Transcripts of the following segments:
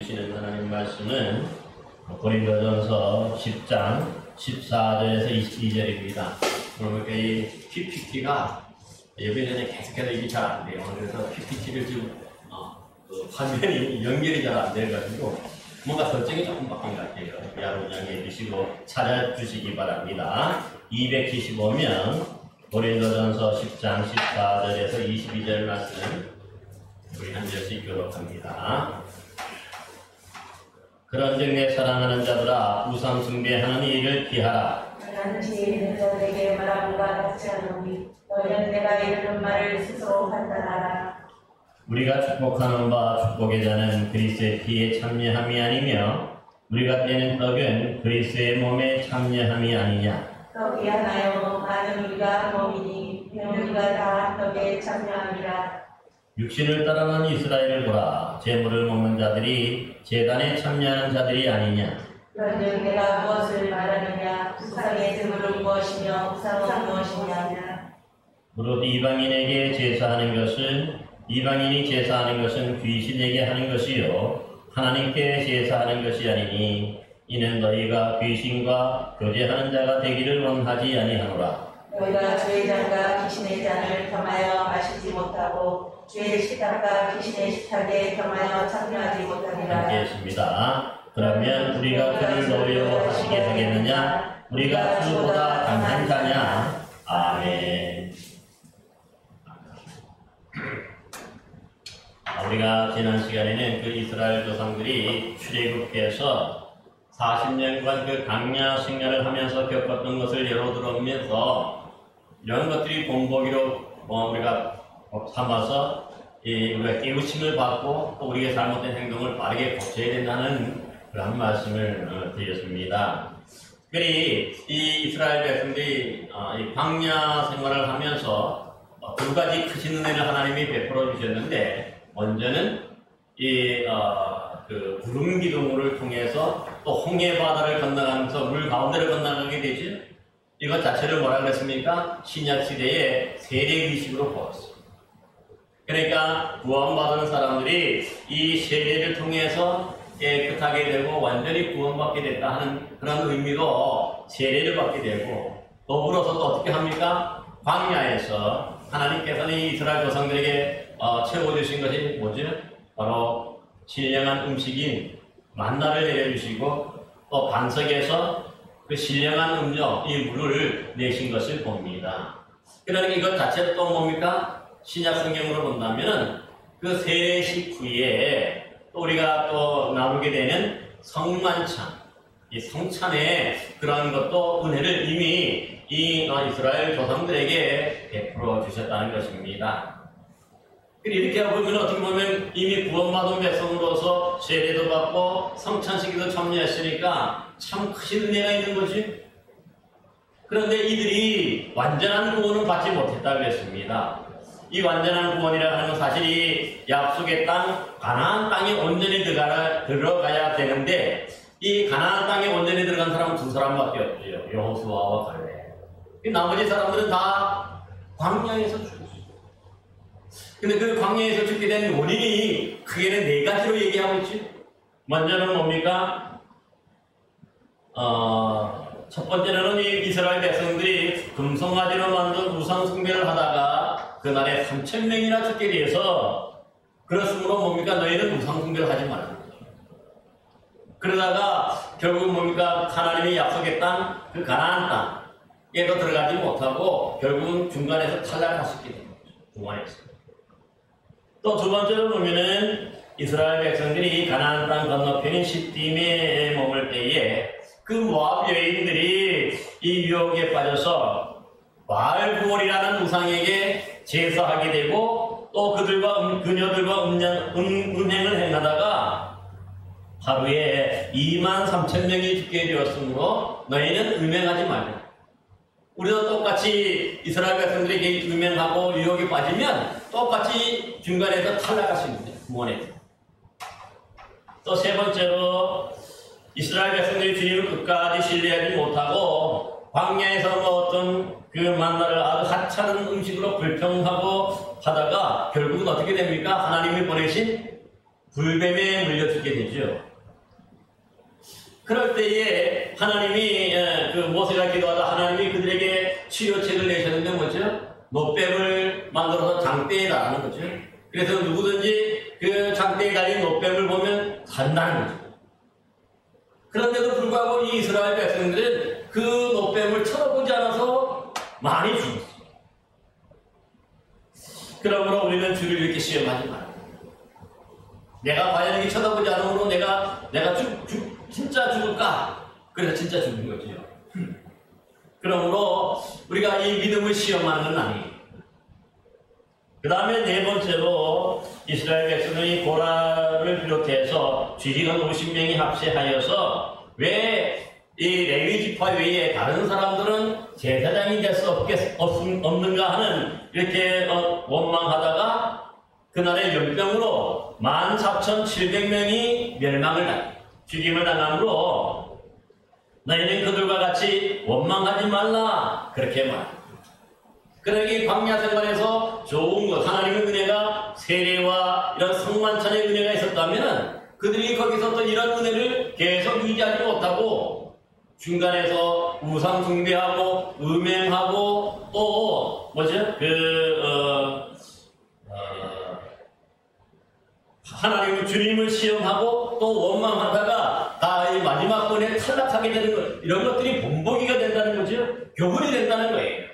주시는 하나님 말씀은 고린도전서 10장 14절에서 22절입니다. 그러니까 이 PPT가 예배 전에 계속해서 이게 잘 안 돼요. 그래서 PPT를 지금 화면이 연결이 잘 안 돼가지고 뭔가 설정이 조금 바뀐 것 같아요. 여러분 양해해 주시고 찾아주시기 바랍니다. 275면 고린도전서 10장 14절에서 22절 말씀 우리 한 절씩 교독합니다. 그런즉 내 사랑하는 자들아 우상 숭배하는 일을 피하라. 나는 지혜 있는 자들에게 말함과 같이 하노니 너희는 내가 이르는 말을 스스로 판단하라. 우리가 축복하는 바 축복의 자는 그리스도의 피에 참여함이 아니며 우리가 떼는 떡은 그리스도의 몸에 참여함이 아니냐. 떡이 하나요 많은 우리가 한 몸이니 우리가 다 떡에 참여함이라. 육신을 따르는 이스라엘을 보라. 제물을 먹는 자들이 제단에 참여하는 자들이 아니냐. 그런즉 내가 무엇을 말하느냐. 우상의 제물은 무엇이며 우상은 무엇이냐. 무릇 이방인에게 제사하는 것은 귀신에게 하는 것이요 하나님께 제사하는 것이 아니니 이는 너희가 귀신과 교제하는 자가 되기를 원하지 아니하노라. 너희가 주의 잔과 귀신의 잔을 겸하여 마시지 못하고 주의 식탁과 귀신의 식탁에 겸하여 참여하지 못하리라. 알겠습니다. 그러면 우리가 그를 노여하시게 하겠느냐? 우리가 주보다 강한 자냐? 아멘. 우리가 지난 시간에는 그 이스라엘 조상들이 출애굽해서 40년간 그 광야 생활을 하면서 겪었던 것을 예로 들어오면서 이런 것들이 본보기로 우리가 삼아서 우리가 깨우침을 받고 또 우리가 잘못된 행동을 빠르게 고쳐야 된다는 그런 말씀을 드렸습니다. 특별히 이 이스라엘 백성들이 이 광야 생활을 하면서 두 가지 크신 은혜를 하나님이 베풀어 주셨는데 먼저는 그 구름 기둥을 통해서 또 홍해 바다를 건너가면서 물 가운데를 건너가게 되죠. 이것 자체를 뭐라 그랬습니까? 신약 시대의 세례 의식으로 보았어요. 그러니까 구원받은 사람들이 이 세례를 통해서 깨끗하게 되고 완전히 구원받게 됐다 하는 그런 의미로 세례를 받게 되고 더불어서 또 어떻게 합니까? 광야에서 하나님께서는 이 이스라엘 조상들에게 채워주신 것이 뭐죠? 바로 신령한 음식인 만나를 내려주시고 또 반석에서 그 신령한 음료, 이 물을 내신 것을 봅니다. 그러니까 이것 자체도 또 뭡니까? 신약 성경으로 본다면 그 세례식 후에 또 우리가 또 나누게 되는 성만찬, 이 성찬의 그런 것도 은혜를 이미 이 이스라엘 조상들에게 베풀어 주셨다는 것입니다. 이렇게 보면 어떻게 보면 이미 구원받은 백성으로서 세례도 받고 성찬식에도 참여했으니까 참 크신 은혜가 있는 거지. 그런데 이들이 완전한 구원은 받지 못했다고 했습니다. 이 완전한 구원이라 하는 건 사실이 약속의 땅 가나안 땅에 온전히 들어가야 되는데 이 가나안 땅에 온전히 들어간 사람은 두 사람밖에 없어요. 여호수아와 갈렙. 나머지 사람들은 다 광야에서 죽었어요. 근데 그 광야에서 죽게 된 원인이 크게는 네 가지로 얘기하고 있지. 먼저는 뭡니까? 첫 번째는 이 이스라엘 백성들이 금송아지로 만든 우상 숭배를 하다가 그날에 3,000명이나 죽게 돼서 그렇으므로 뭡니까? 너희는 우상 숭배를 하지 말라는 거죠. 그러다가 결국 뭡니까? 하나님이 약속의 땅, 그 가나안 땅에도 들어가지 못하고 결국은 중간에서 탈락하셨게 된 거죠. 중간에서. 또 두 번째로 보면은 이스라엘 백성들이 가나안 땅 건너편인 시딤에 머물 때에 그 모압 여인들이 이 유혹에 빠져서 바알부올이라는 우상에게 제사하게 되고 또 그녀들과 음행을 행하다가 하루에 23,000명이 죽게 되었으므로 너희는 음행하지 말라. 우리도 똑같이 이스라엘 백성들에게 음행하고 유혹에 빠지면 똑같이 중간에서 탈락할 수 있는데 구원에. 또 세 번째로 이스라엘 백성들이 주님을 끝까지 신뢰하지 못하고 광야에서 먹었던 그 만나를 아주 하찮은 음식으로 불평하고 하다가 결국은 어떻게 됩니까? 하나님이 보내신 불뱀에 물려 죽게 되죠. 그럴 때에 하나님이 그 모세가 기도하다 하나님이 그들에게 치료책을 내셨는데 뭐죠? 노뱀을 만들어서 장대에 달하는 거죠. 그래서 누구든지 그 장대에 달린 노뱀을 보면 산다는 거죠. 그런데도 불구하고 이 이스라엘 백성들은 그 노뱀을 쳐다보지 않아서 많이 죽었어요. 그러므로 우리는 주를 이렇게 시험하지 말아요. 내가 과연 이렇게 쳐다보지 않으므로 내가 진짜 죽을까? 그래서 진짜 죽는 거지요. 그러므로 우리가 이 믿음을 시험하는 건 아니에요. 그 다음에 네 번째로 이스라엘 백성이 고라를 비롯해서 지휘관 50명이 합세하여서 왜 이 레위 지파 외에 다른 사람들은 제사장이 될 수 없는가 하는 이렇게 원망하다가 그날의 연병으로 14,700명이 죽임을 당함으로 너희는 그들과 같이 원망하지 말라 그렇게 말합니다. 그러기 광야 생활에서 좋은 것, 하나님의 은혜가 세례와 이런 성만찬의 은혜가 있었다면 그들이 거기서 또 이런 은혜를 계속 유지하지 못하고 중간에서 우상 숭배하고 음행하고 또 뭐죠? 하나님의 주님을 시험하고 또 원망하다가 다 이 마지막 번에 탈락하게 되는 것, 이런 것들이 본보기가 된다는 거죠. 교훈이 된다는 거예요.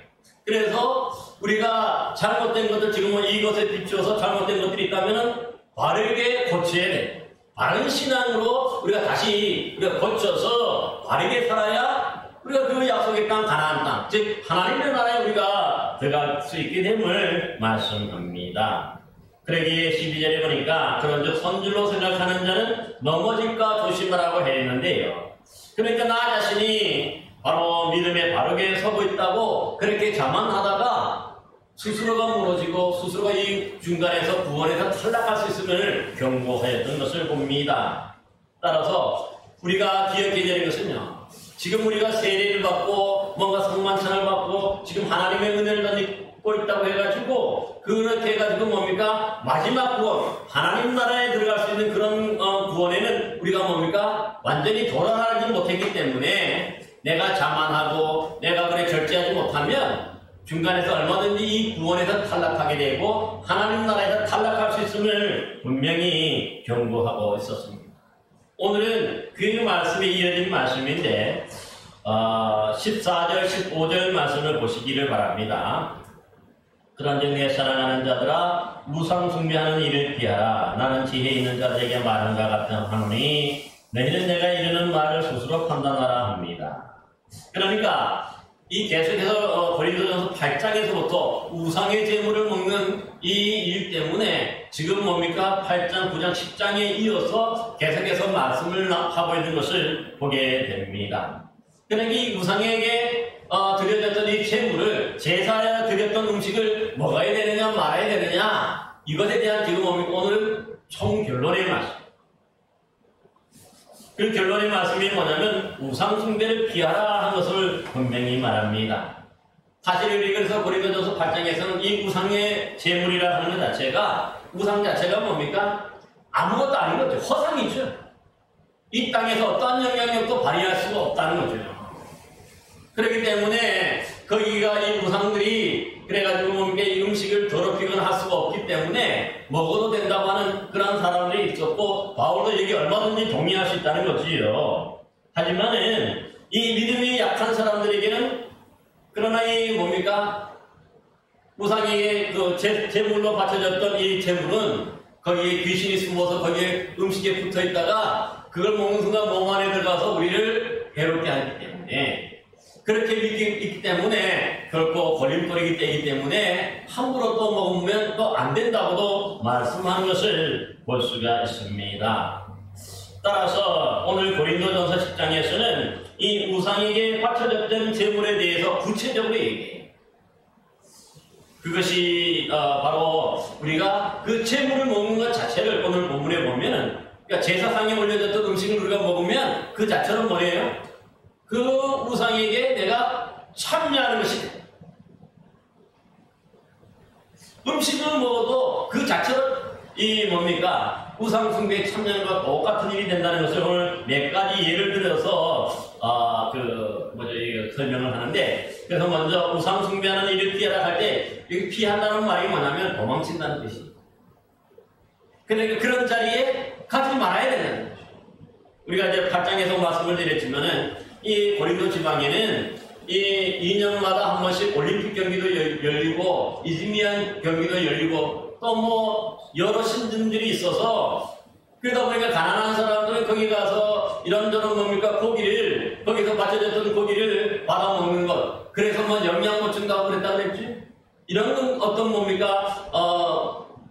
그래서 우리가 잘못된 것들, 지금은 이것에 비추어서 잘못된 것들이 있다면 바르게 고쳐야 돼. 바른 신앙으로 우리가 다시 고쳐서 바르게 살아야 우리가 그 약속의 땅, 가나안 땅, 즉 하나님의 나라에 우리가 들어갈 수 있게 됨을 말씀합니다. 그러기에 12절에 보니까 그런즉 선줄로 생각하는 자는 넘어질까 조심하라고 했는데요. 그러니까 나 자신이 바로 믿음에 바르게 서고 있다고 그렇게 자만하다가 스스로가 무너지고 스스로가 이 중간에서 구원에서 탈락할 수 있음을 경고하였던 것을 봅니다. 따라서 우리가 기억해야 되는 것은요, 지금 우리가 세례를 받고 뭔가 성만찬을 받고 지금 하나님의 은혜를 받고 있다고 해가지고 그렇게 해가지고 뭡니까? 마지막 구원, 하나님 나라에 들어갈 수 있는 그런 구원에는 우리가 뭡니까? 완전히 돌아가지 못했기 때문에 내가 자만하고 내가 그래 절제하지 못하면 중간에서 얼마든지 이 구원에서 탈락하게 되고 하나님 나라에서 탈락할 수 있음을 분명히 경고하고 있었습니다. 오늘은 그 말씀에 이어진 말씀인데 14절, 15절 말씀을 보시기를 바랍니다. 그런즉 내 사랑하는 자들아 우상 숭배하는 일을 피하라. 나는 지혜 있는 자들에게 말한가 같은 하노니 너희는 내가 이르는 말을 스스로 판단하라 합니다. 그러니까 이 계속해서 고린도전서 8장에서부터 우상의 제물을 먹는 이 일 때문에 지금 뭡니까? 8장, 9장, 10장에 이어서 계속해서 말씀을 하고 있는 것을 보게 됩니다. 그러니까 이 우상에게 드려졌던 이 제물을, 제사에 드렸던 음식을 먹어야 되느냐 말아야 되느냐, 이것에 대한 지금 뭡니까? 오늘은 총결론의 말씀. 그 결론의 말씀이 뭐냐면 우상 숭배를 피하라 하는 것을 분명히 말합니다. 사실 우리 그래서 고린도전서 8장에서는 이 우상의 제물이라 하는 것 자체가, 우상 자체가 뭡니까? 아무것도 아닌 거죠. 허상이죠. 이 땅에서 어떠한 영향력도 발휘할 수가 없다는 거죠. 그렇기 때문에 거기가 이 우상들이 그래가지고 뭡니까? 이 음식을 더럽히거나 할 수가 없기 때문에 먹어도 된다고 하는 그런 사람들이 있었고, 바울도 여기 얼마든지 동의할 수 있다는 거지요. 하지만은 이 믿음이 약한 사람들에게는, 그러나 이 뭡니까? 우상에게 그 제물로 바쳐졌던 이 제물은 거기에 귀신이 숨어서 거기에 음식에 붙어 있다가 그걸 먹는 순간 몸 안에 들어가서 우리를 괴롭게 하기 때문에, 그렇게 있기 때문에 결코 걸림돌이기 때문에 함부로 또 먹으면 또 안 된다고도 말씀하는 것을 볼 수가 있습니다. 따라서 오늘 고린도전서 10장에서는 이 우상에게 바쳐졌던 제물에 대해서 구체적으로 얘기해요. 그것이 바로 우리가 그 제물을 먹는 것 자체를 오늘 본문에 보면은, 그러니까 제사상에 올려졌던 음식을 우리가 먹으면 그 자체는 뭐예요? 그 우상에게 내가 참여하는 것이 돼. 음식을 먹어도 그 자체로 이 뭡니까? 우상숭배에 참여하는 것과 똑같은 일이 된다는 것을 오늘 몇 가지 예를 들어서 설명을 하는데, 그래서 먼저 우상숭배하는 일을 피하라 할 때 여기 피한다는 말이 뭐냐면 도망친다는 뜻입니다. 그러니까 그런 자리에 가지 말아야 된다는 거죠. 우리가 이제 8장에서 말씀을 드렸지만은 이 고린도 지방에는 이 2년마다 한 번씩 올림픽 경기도 열리고 이즈미안 경기도 열리고 또 뭐 여러 신전들이 있어서, 그러다 보니까 가난한 사람들은 거기 가서 이런저런 뭡니까 고기를, 거기서 바쳐졌던 고기를 받아 먹는 것, 그래서 뭐 영양 보충도 그랬다고 그랬지. 이런 어떤 뭡니까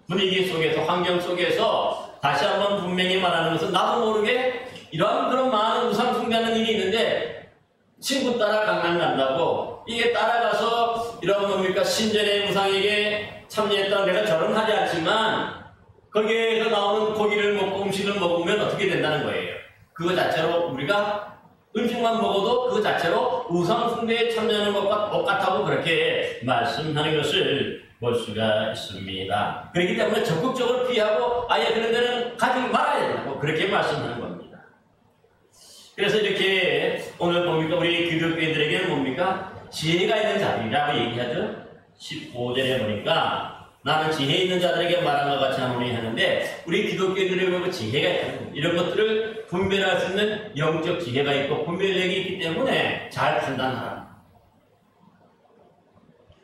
분위기 속에서, 환경 속에서 다시 한번 분명히 말하는 것은 나도 모르게 이러한 그런 많은 우상 숭배하는 일이 있는데 친구 따라 강남 간다고 이게 따라가서 이런 뭡니까 신전의 우상에게 참여했다, 내가 절은 하지 않지만 거기에서 나오는 고기를 먹고 음식을 먹으면 어떻게 된다는 거예요. 그거 자체로 우리가 음식만 먹어도 그거 자체로 우상 숭배에 참여하는 것과 똑같다고 그렇게 말씀하는 것을 볼 수가 있습니다. 그렇기 때문에 적극적으로 피하고 아예 그런 데는 가지 말아야 된다고 그렇게 말씀하는 겁니다. 그래서 이렇게 오늘 뭡니까 우리 기독교인들에게는 뭡니까 지혜가 있는 자들이라고 얘기하죠. 15절에 보니까 나는 지혜 있는 자들에게 말한 것 같이 하노니 하는데, 우리 기독교인들에게 지혜가 있다, 이런 것들을 분별할 수 있는 영적 지혜가 있고 분별력이 있기 때문에 잘 판단하라.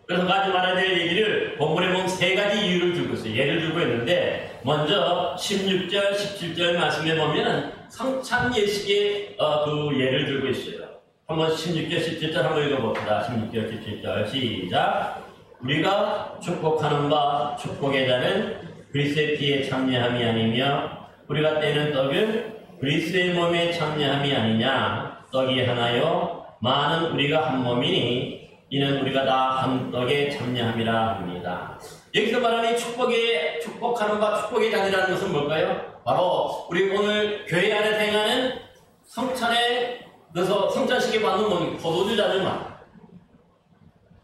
그래서 가지 말아야 될 얘기를 본문에 보면 세 가지 이유를 주고 있어요. 예를 들고 있는데, 먼저 16절, 17절 말씀에 보면 성찬 예식의 그 예를 들고 있어요. 한번 16절, 17절 한번 읽어봅시다. 16절, 17절 시작. 우리가 축복하는 바 축복의 자는 그리스도의 피에 참여함이 아니며 우리가 떼는 떡은 그리스도의 몸에 참여함이 아니냐. 떡이 하나요 많은 우리가 한 몸이니 이는 우리가 다 한 떡에 참여함이라 합니다. 여기서 말하는 축복하는 바 축복의 잔이라는 것은 뭘까요? 바로 우리 오늘 교회 안에 행하는 성찬에 그래서 성찬식에 받는 뭡니까? 포도주 잔을 말합니다.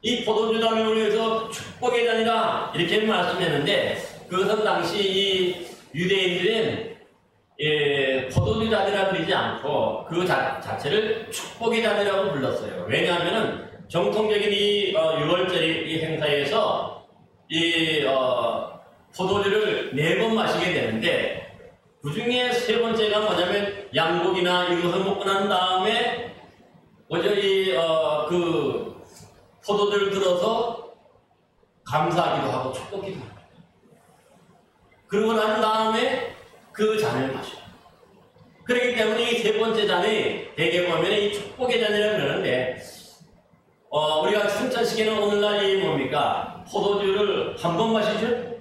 이 포도주 잔을 위해서 축복의 잔이라 이렇게 말씀했는데, 그것은 당시 이 유대인들은 포도주 잔이라 그러지 않고 그 자체를 축복의 잔이라고 불렀어요. 왜냐하면 정통적인 이 6월절 이 행사에서 이 포도주를 4번 마시게 되는데, 그 중에 3번째가 뭐냐면 양고기나 이것을 먹고 난 다음에 먼저 그 포도주를 들어서 감사하기도 하고 축복기도 합니다. 그러고 난 다음에 그 잔을 마셔요. 그렇기 때문에 이 3번째 잔이 대개 보면 이 축복의 잔이라고 그러는데, 우리가 성찬식에는 오늘날이 뭡니까? 포도주를 한 번 마시죠?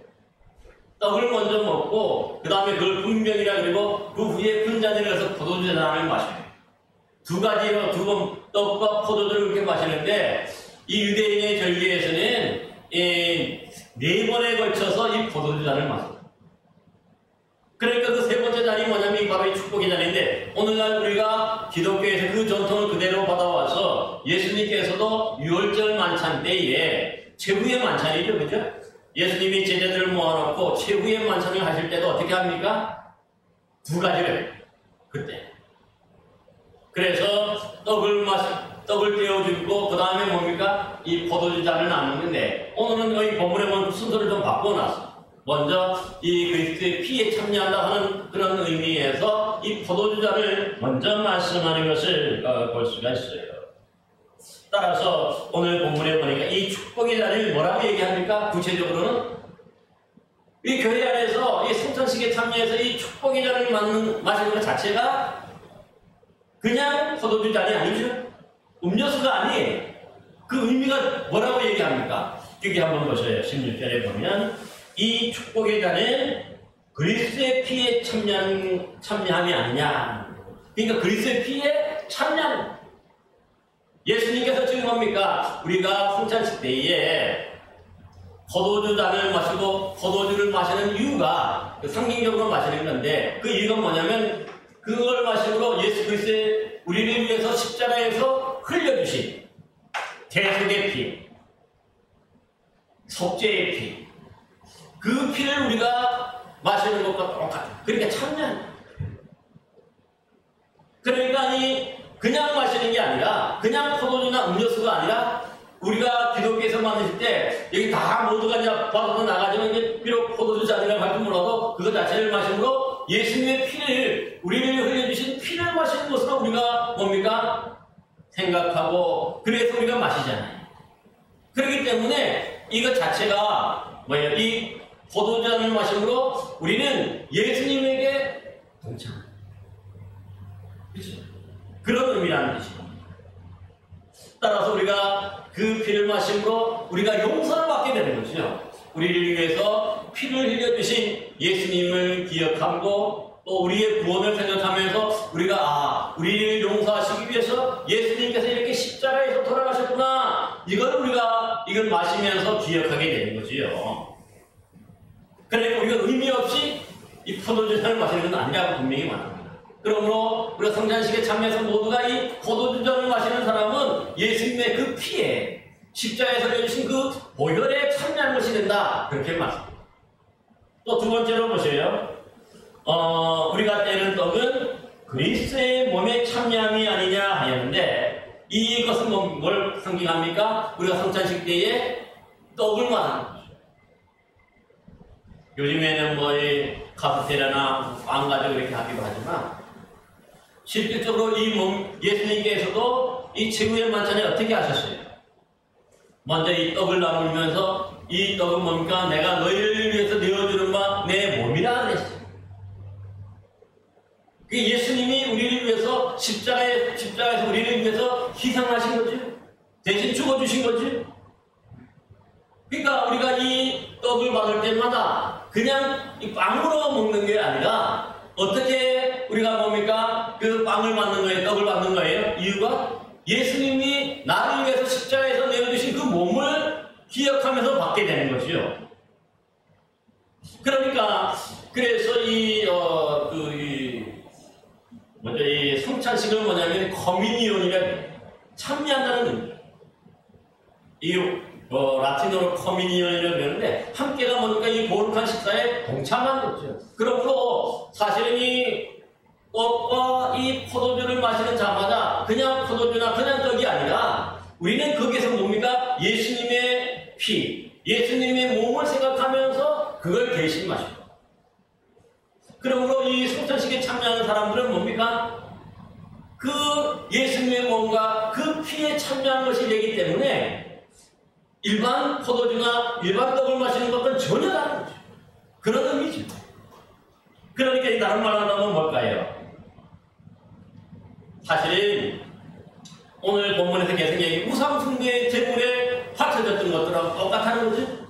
떡을 먼저 먹고 그 다음에 그걸 분병이라 그리고 그 후에 분잔을 해서 포도주 잔을 마셔요. 두 가지로 두 번 떡과 포도주를 그렇게 마시는데, 이 유대인의 절기에서는 4번에 걸쳐서 이 포도주 잔을 마셔요. 그러니까 그 3번째 잔이 뭐냐면 바로 이 축복의 잔인데, 오늘날 우리가 기독교에서 그 전통을 그대로 받아와서 예수님께서도 6월절 만찬 때에 최후의 만찬이죠, 그죠? 예수님이 제자들을 모아놓고 최후의 만찬을 하실 때도 어떻게 합니까? 2가지를 그때. 그래서 떡을 떼어주고 그 다음에 뭡니까? 이 포도주 잔을 나누는데, 오늘은 여기 본문에 보면 순서를 좀 바꿔놨어. 먼저 이 그리스도의 피에 참여한다 하는 그런 의미에서 이 포도주 잔을 먼저 말씀하는 것을 볼 수가 있어요. 따라서 오늘 본문에 보니까 이 축복의 잔을 뭐라고 얘기합니까? 구체적으로는 이 교회 안에서 이 성찬식에 참여해서 이 축복의 잔을 마시는 것 자체가 그냥 포도주 잔이 아니죠. 음료수가 아니에요. 그 의미가 뭐라고 얘기합니까? 여기 한번 보세요. 16절에 보면 이 축복의 잔은 그리스도의 피에 참여함이 아니냐. 그러니까 그리스도의 피에 참여하는. 예수님께서 지금 뭡니까? 우리가 성찬식 때에 포도주 잔을 마시고 포도주를 마시는 이유가 상징적으로 마시는 건데, 그 이유가 뭐냐면 그걸 마시므로 예수 그리스도의 우리를 위해서 십자가에서 흘려주신 대속의 피, 속죄의 피, 그 피를 우리가 마시는 것과 똑같아. 그러니까 참여하는. 그러니까 이 그냥 마시는 게 아니라 그냥 포도주나 음료수가 아니라 우리가 기독교에서 만드실 때 여기 다 모두가 이제 받아서 나가지만 이제 비록 포도주 잔이라고 할지 몰라도 그거 자체를 마심으로 예수님의 피를 우리를 흘려주신 피를 마시는 것으로 우리가 뭡니까? 생각하고 그래서 우리가 마시잖아요. 그렇기 때문에 이것 자체가 뭐예요? 이 포도주잔을 마심으로 우리는 예수님에게 동참합니다. 그렇죠? 그런 의미라는 뜻입니다. 따라서 우리가 그 피를 마심으로 우리가 용서를 받게 되는 거죠. 우리를 위해서 피를 흘려주신 예수님을 기억하고 또 우리의 구원을 생각하면서 우리가 우리를 용서하시기 위해서 예수님께서 이렇게 십자가에서 돌아가셨구나. 이걸 마시면서 기억하게 되는 거지요. 그러니까 우리가 의미 없이 이 포도주잔을 마시는 건 아니라고 분명히 말합니다. 그러므로 우리가 성찬식에 참여해서 모두가 이 포도주잔을 마시는 사람은 예수님의 그 피에 십자가에서 내주신 그 보혈에 참여하는 것이 된다. 그렇게 말씀합니다. 또 두 번째로 보세요. 우리가 떼는 떡은 그리스도의 몸에 참여함이 아니냐 하였는데 이것은 뭘 상징합니까? 우리가 성찬식 때에 떡을 말하는 거죠. 요즘에는 뭐 이 카스테라나 빵 가지고 이렇게 하기도 하지만 실질적으로 이 예수님께서도 이 최후의 만찬에 어떻게 하셨어요? 먼저 이 떡을 나누면서 이 떡은 뭡니까? 내가 너희를 위해서 내어주는 바 내 몸이라 그랬어요. 그 예수님이 우리를 위해서 십자가에서 우리를 위해서 희생하신 거지. 대신 죽어주신 거지. 그러니까 우리가 이 떡을 받을 때마다 그냥 이 빵으로 먹는 게 아니라 어떻게 우리가 뭡니까? 그 빵을 받는 거예요? 떡을 받는 거예요? 이유가 예수님이 나를 위해서 십자가에서 내어주신 그 몸을 기억하면서 받게 되는 거죠. 그러니까 그래서 이 성찬식을 뭐냐면 커뮤니온이라 참여한다는 의미. 라틴어로 커뮤니온이라고 그러는데 함께가 뭐니까 이 거룩한 식사에 동참하는 거죠. 그러므로 사실은 이 떡과 이 포도주를 마시는 자마다 그냥 포도주나 그냥 떡이 아니라 우리는 거기에서 뭡니까? 예수님의 피, 예수님의 몸을 생각하면서 그걸 대신 마십니다. 그러므로 이 성찬식에 참여하는 사람들은 뭡니까? 그 예수님의 몸과 그 피에 참여한 것이 되기 때문에 일반 포도주나 일반 떡을 마시는 것과는 전혀 다른 거죠. 그런 의미죠. 그러니까 다른 말로 하면 뭘까요? 사실은 오늘 본문에서 계속 얘기 우상숭배의 제물에 바쳐졌던 것들하고 똑같다는 거죠.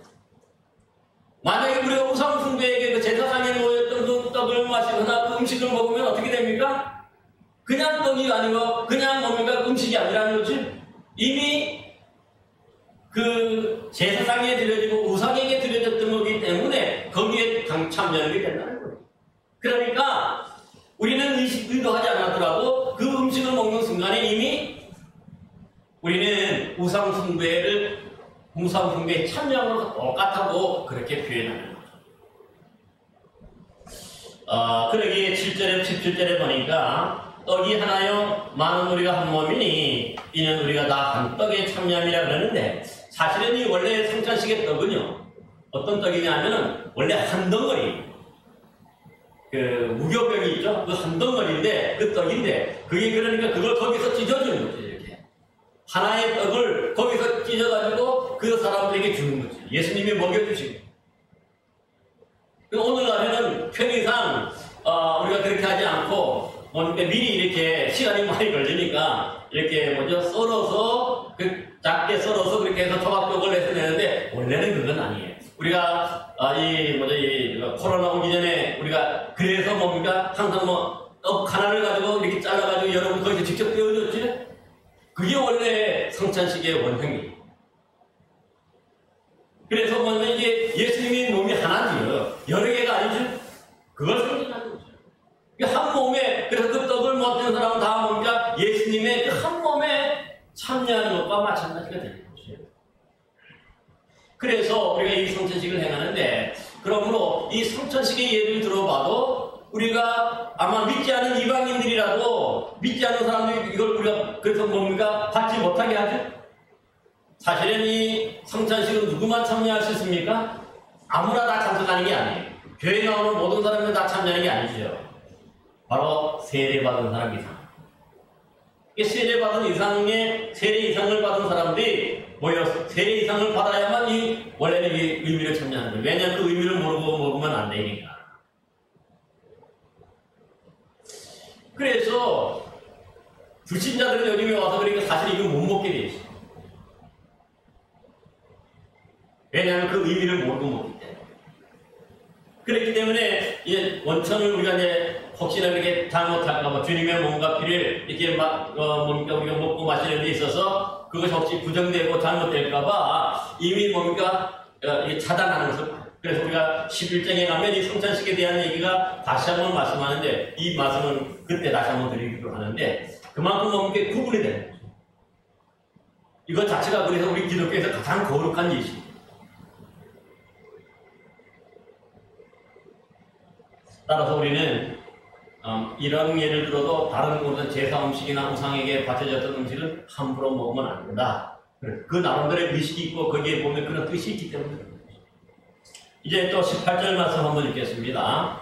만약에 우리가 우상숭배에게 그 제사상에 놓였던 그 떡을 마시거나 그 음식을 먹으면 어떻게 됩니까? 그냥 떡이 아니고 그냥 뭡니까? 음식이 아니라는 거죠. 이미 그 제사상에 드려지고 우상에게 드려졌던 거기 때문에 거기에 참여하게 된다는 거예요. 그러니까 우리는 의도하지 않았더라도 그 음식을 먹는 순간에 이미 우리는 우상숭배에 참여한 것과 똑같다고 그렇게 표현하는 거죠. 그러기에 17절에 보니까 떡이 하나요 많은 우리가 한 몸이니 이는 우리가 다 한 떡에 참여함이라 그러는데 사실은 이 원래 성찬식의 떡은요 어떤 떡이냐면은 원래 한 덩어리 그 무교병이 있죠. 그 한 덩어리인데 그 떡인데 그게 그러니까 그걸 거기서 찢어주는 거죠. 이렇게 하나의 떡을 거기서 찢어가지고 그 사람들에게 주는 거죠. 예수님이 먹여주시고. 오늘날에는 편의상 우리가 그렇게 하지 않고 미리 이렇게 시간이 많이 걸리니까 이렇게 썰어서 작게 썰어서 그렇게 해서 조각조각을 해서 내는데 원래는 그건 아니에요. 우리가 코로나 오기 전에 우리가 그래서 뭡니까 항상 떡 하나를 가지고 이렇게 잘라가지고 여러분 거기서 직접 떼어줬지. 그게 원래 성찬식의 원형이에요. 그래서 이게 예수님의 몸이 하나지요. 여러 개가 아니죠. 그걸 상징하는 거죠. 한 몸에 그래서 그 떡을 먹는 사람은 다 뭡니까? 예수님의 그 한 몸에 참여하는 것과 마찬가지가 되는 거죠. 그래서 우리가 이 성찬식을 행하는데 그러므로 이 성천식의 예를 들어봐도 우리가 아마 믿지 않은 이방인들이라도 믿지 않는 사람들이 이걸 우리가 그래서 뭡니까? 받지 못하게 하죠. 사실은 이 성천식은 누구만 참여할 수 있습니까? 아무나 다 참석하는 게 아니에요. 교회 나오는 모든 사람들 다 참여하는 게 아니죠. 바로 세례받은 사람 이상. 이 세례받은 이상의 세례 이상을 받은 사람들이 모여서 세례 이상을 받아야만 이 원래는 이 의미를 참여하는 거예요. 왜냐하면 그 의미를 모르고 먹으면 안 되니까. 그래서 불신자들은 요즘에 와서 그러니까 사실 이걸 못 먹게 돼 있어요. 왜냐하면 그 의미를 모르고 먹기 때문에. 그렇기 때문에 이제 원천을 우리가 이제 혹시나 이렇게 잘못할까봐 주님의 몸과 피를 이렇게 뭡니까 우리가 먹고 마시는 데 있어서 그것이 혹시 부정되고 잘못될까봐 이미 뭡니까 이게 차단하는 것을. 그래서 우리가 11장에 가면 이 성찬식에 대한 얘기가 다시 한번 말씀하는데 이 말씀은 그때 다시 한번 드리기로 하는데 그만큼 뭡니까 구분이 되는 거죠. 이것 자체가 그래서 우리 기독교에서 가장 거룩한 예식입니다. 따라서 우리는 이런 예를 들어도 다른 모든 제사 음식이나 우상에게 바쳐졌던 음식을 함부로 먹으면 안 된다. 그 나름대로의 의식이 있고 거기에 보면 그런 뜻이 있기 때문에. 이제 또 18절 말씀 한번 읽겠습니다.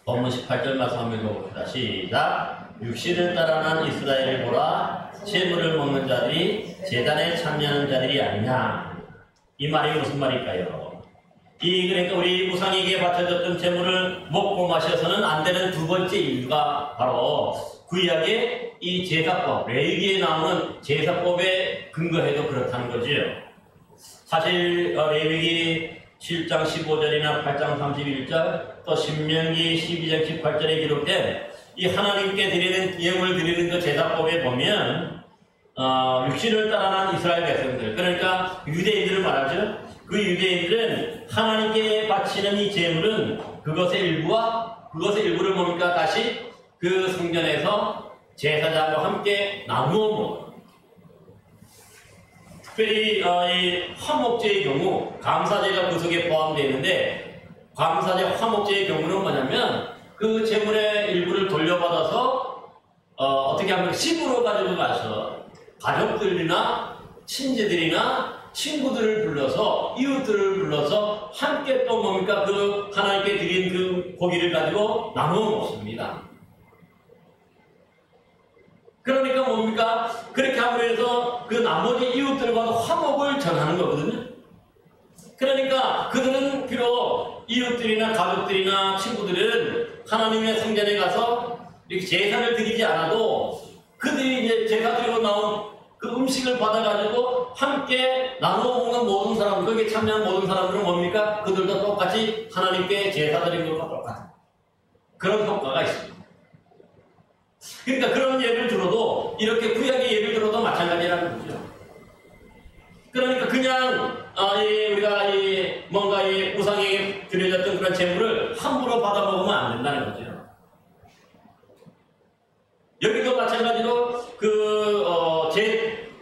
본문 18절 말씀 한번 읽어봅시다. 시작. 육신을 따라 난 이스라엘을 보라. 제물을 먹는 자들이 제단에 참여하는 자들이 아니냐. 이 말이 무슨 말일까요? 그러니까 우리 우상에게 바쳐졌던 제물을 먹고 마셔서는 안 되는 두 번째 이유가 바로 구약의 이 제사법, 레위기에 나오는 제사법에 근거해도 그렇다는 거죠. 사실 레위기 7장 15절이나 8장 31절 또 신명기 12장 18절에 기록된 이 하나님께 드리는 예물을 드리는 그 제사법에 보면 육신을 따라 난 이스라엘 백성들, 그러니까 유대인들을 말하죠. 그 유대인들은 하나님께 바치는 이 제물은 그것의 일부를 뭡니까? 다시 그 성전에서 제사장과 함께 나누어 먹어요. 특별히 이 화목제의 경우 감사제가 그 속에 포함되어 있는데 감사제 화목제의 경우는 뭐냐면 그 제물의 일부를 돌려받아서 어떻게 하면 식으로 가지고 가서 가족들이나 친지들이나 친구들을 불러서 이웃들을 불러서 함께 또 뭡니까 그 하나님께 드린 그 고기를 가지고 나누어 먹습니다. 그러니까 뭡니까 그렇게 함으로 해서 그 나머지 이웃들과도 화목을 전하는 거거든요. 그러니까 그들은 비록 이웃들이나 가족들이나 친구들은 하나님의 성전에 가서 이렇게 제사를 드리지 않아도 그들이 이제 제사 드리고 나온 그 음식을 받아가지고 함께 나누어 먹는 모든 사람, 거기에 참여한 모든 사람들은 뭡니까? 그들도 똑같이 하나님께 제사 드린 것과 똑같은 그런 효과가 있습니다. 그러니까 그런 예를 들어도 이렇게 구약의 예를 들어도 마찬가지라는 거죠. 그러니까 그냥 우리가 뭔가 우상에 드려졌던 그런 제물을 함부로 받아 먹으면 안 된다는 거죠. 여기도 마찬가지로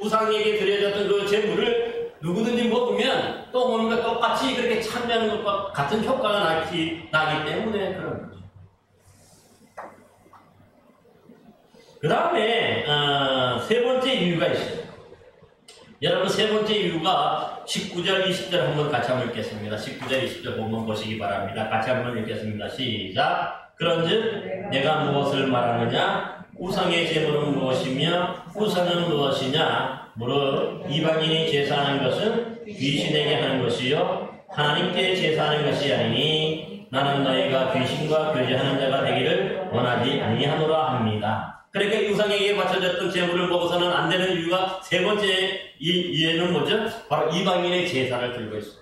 우상에게 드려졌던 그 제물을 누구든지 먹으면 또 뭔가 똑같이 그렇게 참여하는 것과 같은 효과가 나기 때문에 그런 거죠. 그 다음에 세 번째 이유가 있어요. 여러분 세 번째 이유가 19절 20절 한번 같이 한번 읽겠습니다. 19절 20절 본문 보시기 바랍니다. 같이 한번 읽겠습니다. 시작. 그런즉 내가 무엇을 말하느냐? 우상의 제물은 무엇이며 우상은 무엇이냐? 무릇 이방인이 제사하는 것은 귀신에게 하는 것이요 하나님께 제사하는 것이 아니니 나는 너희가 귀신과 교제하는 자가 되기를 원하지 아니하노라 합니다. 그러니까 우상에게 바쳐졌던 제물을 먹어서는 안 되는 이유가 세 번째 이유는 뭐죠? 바로 이방인의 제사를 들고 있어요.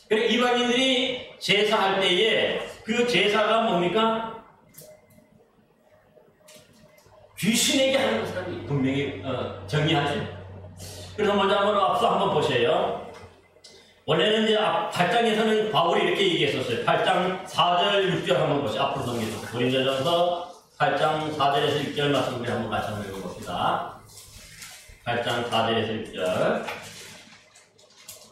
그러니까 이방인들이 제사할 때에 그 제사가 뭡니까? 귀신에게 하는 것을 분명히 정의하죠. 그래서 먼저 앞서 한번 보세요. 원래는 이제 8장에서는 바울이 이렇게 얘기했었어요. 8장 4절 6절 한번 보세요. 앞으로 넘겨서 고린도전서 8장 4절에서 6절 말씀 우리 한번 같이 한번 읽어봅시다. 8장 4절에서 6절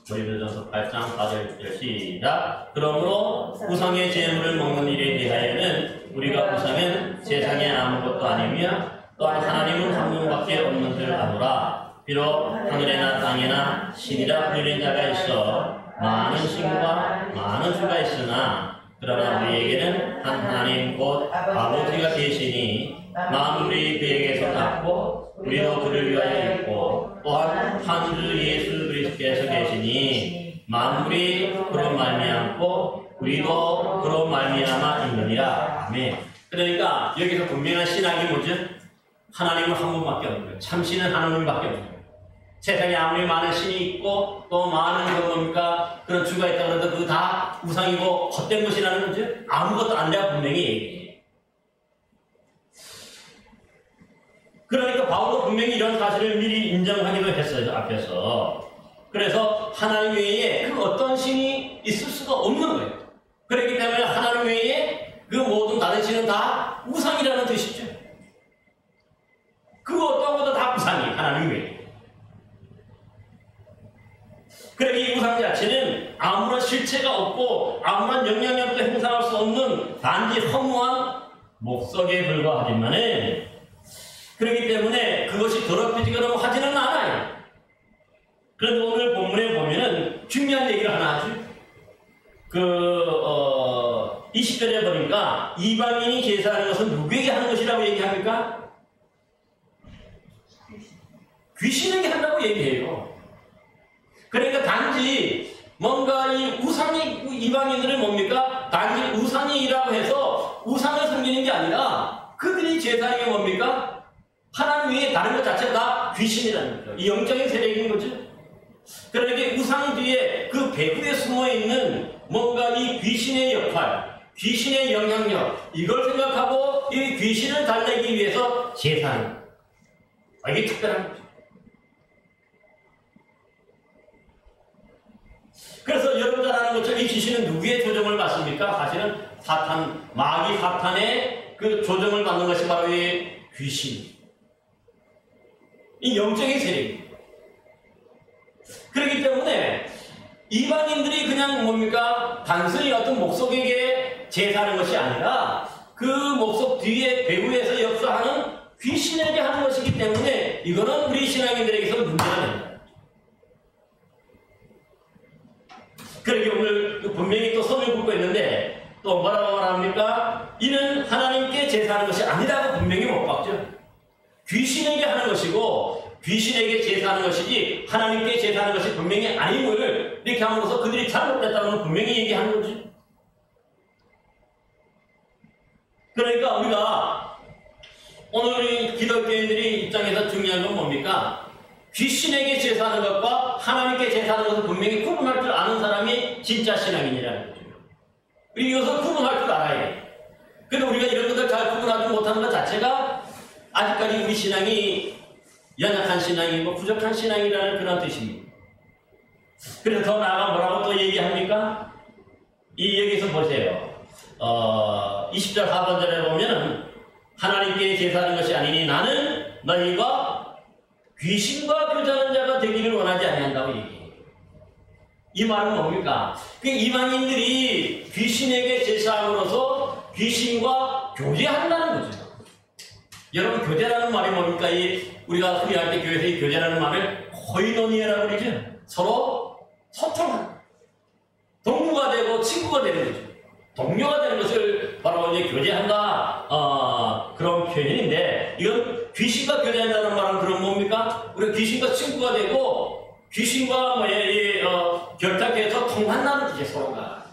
고린도전서 8장 4절 시작. 그러므로 우상의 제물을 먹는 일에 대하여는 우리가 우상은 세상에 아무것도 아니며 또한 하나님은 한 분밖에 없는 줄 아노라. 비록 하늘에나 땅에나 신이라 불리는 자가 있어 많은 신과 많은 수가 있으나 그러나 우리에게는 한 하나님 곧 아버지가 계시니 만물이 그에게서 났고 우리도 그를 위하여 있고 또한 한 주 예수 그리스도께서 계시니 만물이 그로 말미암고 우리도 그로 말미암아 있느니라. 아멘. 그러니까 여기서 분명한 신앙이 뭐죠? 하나님은 한 분밖에 없는 거예요. 참신은 하나님밖에 없는 거예요. 세상에 아무리 많은 신이 있고 또 많은 뭡니까 그런 주가 있다고 해도 그거 다 우상이고 헛된 것이라는 거죠. 아무것도 안 돼야 분명히 얘기해요. 그러니까 바울도 분명히 이런 사실을 미리 인정하기도 했어요. 앞에서. 그래서 하나님 외에 그 어떤 신이 있을 수가 없는 거예요. 그렇기 때문에 하나님 외에 그 모든 다른 신은 다 우상이라는 뜻이죠. 그 어떤 것도 다 우상이 하나님 외에. 그러니 이 우상 자체는 아무런 실체가 없고 아무런 영향력도 행사할 수 없는 단지 허무한 목석에 불과하지만은 그렇기 때문에 그것이 더럽혀지거나 하지는 않아요. 그런데 오늘 본문에 보면은 중요한 얘기를 하나 하죠. 20절에 보니까 이방인이 제사하는 것은 누구에게 하는 것이라고 얘기합니까? 귀신에게 한다고 얘기해요. 그러니까 단지 뭔가 이 우상이 이방인들은 뭡니까? 단지 우상이라고 해서 우상을 섬기는 게 아니라 그들이 제사하는 게 뭡니까? 하나님 외에 다른 것 자체가 다 귀신이라는 거죠. 이 영적인 세력인 거죠. 그러니까 우상 뒤에 그 배후에 숨어있는 뭔가 이 귀신의 역할, 귀신의 영향력 이걸 생각하고 이 귀신을 달래기 위해서 제사하는 거예요. 이게 특별한 거죠. 그래서 여러분 잘 아는 것처럼 이 귀신은 누구의 조정을 받습니까? 사실은 사탄, 마귀 사탄의 그 조정을 받는 것이 바로 이 귀신. 이 영적인 세력입니다. 그렇기 때문에 이방인들이 그냥 뭡니까? 단순히 어떤 목석에게 제사하는 것이 아니라 그 목석 뒤에 배후에서 역사하는 귀신에게 하는 것이기 때문에 이거는 우리 신앙인들에게서 문제가 됩니다. 그러게 오늘 분명히 또 선을 긋고 있는데 또 뭐라고 말합니까? 이는 하나님께 제사하는 것이 아니라고 분명히 못 박죠. 귀신에게 하는 것이고 귀신에게 제사하는 것이지 하나님께 제사하는 것이 분명히 아님을 이렇게 함으로써 그들이 잘못됐다는 걸 분명히 얘기하는 거지. 그러니까 우리가 오늘 우리 기독교인들이 입장에서 중요한 건 뭡니까? 귀신에게 제사하는 것과 하나님께 제사하는 것을 분명히 구분할 줄 아는 사람이 진짜 신앙인이라는 거죠. 우리 이것을 구분할 줄 알아야 돼. 근데 우리가 이런 것을 잘 구분하지 못하는 것 자체가 아직까지 우리 신앙이 연약한 신앙이고 부족한 신앙이라는 그런 뜻입니다. 그래서 더 나아가 뭐라고 또 얘기합니까? 여기서 보세요. 20절 하반절에 보면은 하나님께 제사하는 것이 아니니 나는 너희가 귀신과 교제하는 자가 되기를 원하지 아니한다고 얘기해요. 이 말은 뭡니까? 그 이방인들이 귀신에게 제사함으로써 귀신과 교제한다는 거죠. 여러분 교제라는 말이 뭡니까? 우리가 흔히 할 때 교회에서 이 교제라는 말을 코이노니아라고 그러죠. 서로 소통하는 동무가 되고 친구가 되는 거죠. 동료가 되는 것을 바로 이제 교제한다 그런 표현인데 이건 귀신과 교제한다는 말은 그런 뭡니까? 우리가 귀신과 친구가 되고 귀신과 결탁해서 통한다는 뜻이에요. 서로가.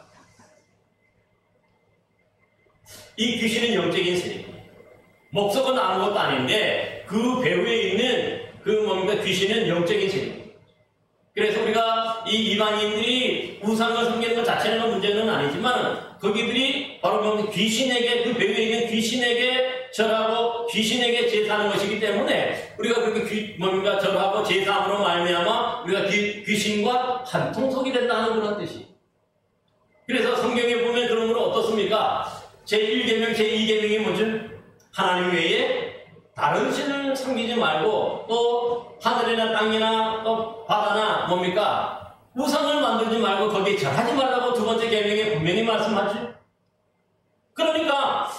이 귀신은 영적인 세력입니다. 목석은 아무것도 아닌데 그 배후에 있는 그 뭡니까? 귀신은 영적인 세력입니다. 그래서 우리가 이 이방인들이 우상을 섬기는 것 자체는 문제는 아니지만 거기들이 바로 귀신에게 그 배후에 있는 귀신에게 절하고 귀신에게 제사하는 것이기 때문에 우리가 그렇게 뭡니까? 절하고 제사함으로 말미암아 우리가 귀신과 한통속이 된다는 그런 뜻이. 그래서 성경에 보면 그러므로 어떻습니까? 제1계명, 제2계명이 뭐죠? 하나님 외에 다른 신을 섬기지 말고 또 하늘이나 땅이나 또 바다나 뭡니까? 우상을 만들지 말고 거기에 절하지 말라고 두 번째 계명에 분명히 말씀하죠. 그러니까